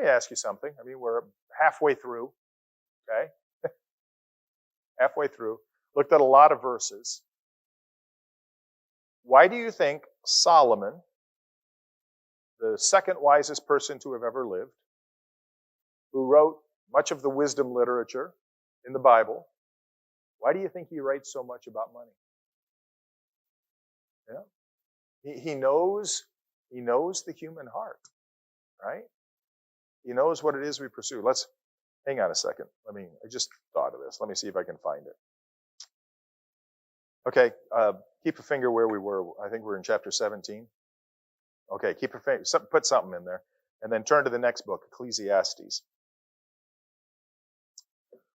me ask you something. I mean, we're halfway through, okay? Halfway through. Looked at a lot of verses. Why do you think Solomon, the second wisest person to have ever lived, who wrote much of the wisdom literature in the Bible, why do you think he writes so much about money? Yeah. He knows the human heart, right? He knows what it is we pursue. Let's hang on a second. I just thought of this. Let me see if I can find it. Okay, keep a finger where we were. I think we're in chapter 17. Okay, keep a finger, put something in there, and then turn to the next book, Ecclesiastes.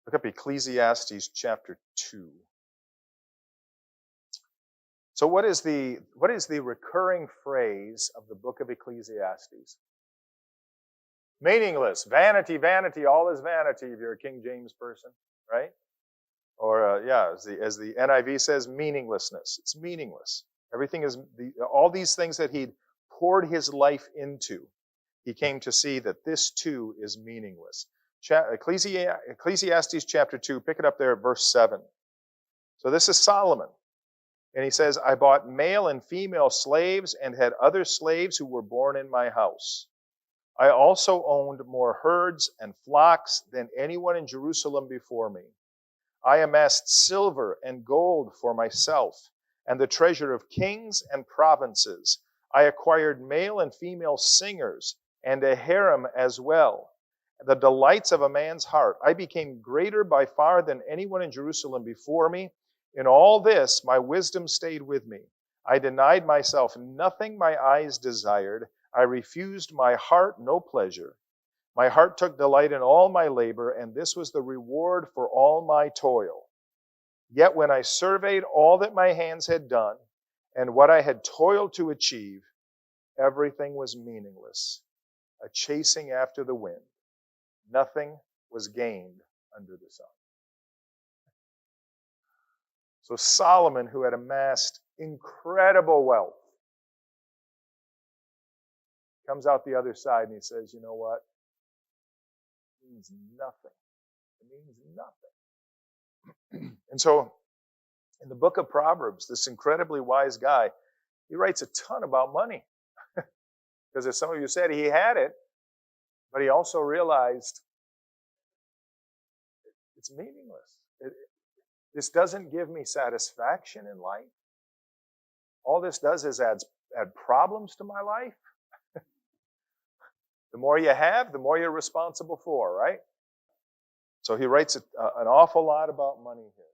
Look up Ecclesiastes chapter 2. So what is the recurring phrase of the book of Ecclesiastes? Meaningless, vanity, vanity, all is vanity if you're a King James person, right? Or as the NIV says, meaninglessness. It's meaningless. Everything is all these things that he'd poured his life into. He came to see that this too is meaningless. Ecclesiastes chapter 2, pick it up there at verse 7. So this is Solomon. And he says, I bought male and female slaves and had other slaves who were born in my house. I also owned more herds and flocks than anyone in Jerusalem before me. I amassed silver and gold for myself and the treasure of kings and provinces. I acquired male and female singers and a harem as well, the delights of a man's heart. I became greater by far than anyone in Jerusalem before me. In all this, my wisdom stayed with me. I denied myself nothing my eyes desired. I refused my heart no pleasure. My heart took delight in all my labor, and this was the reward for all my toil. Yet when I surveyed all that my hands had done and what I had toiled to achieve, everything was meaningless, a chasing after the wind. Nothing was gained under the sun. So Solomon, who had amassed incredible wealth, comes out the other side and he says, you know what? It means nothing. It means nothing. And so in the book of Proverbs, this incredibly wise guy, he writes a ton about money. Because as some of you said, he had it, but he also realized it's meaningless. This doesn't give me satisfaction in life. All this does is add problems to my life. The more you have, the more you're responsible for, right? So he writes an awful lot about money here.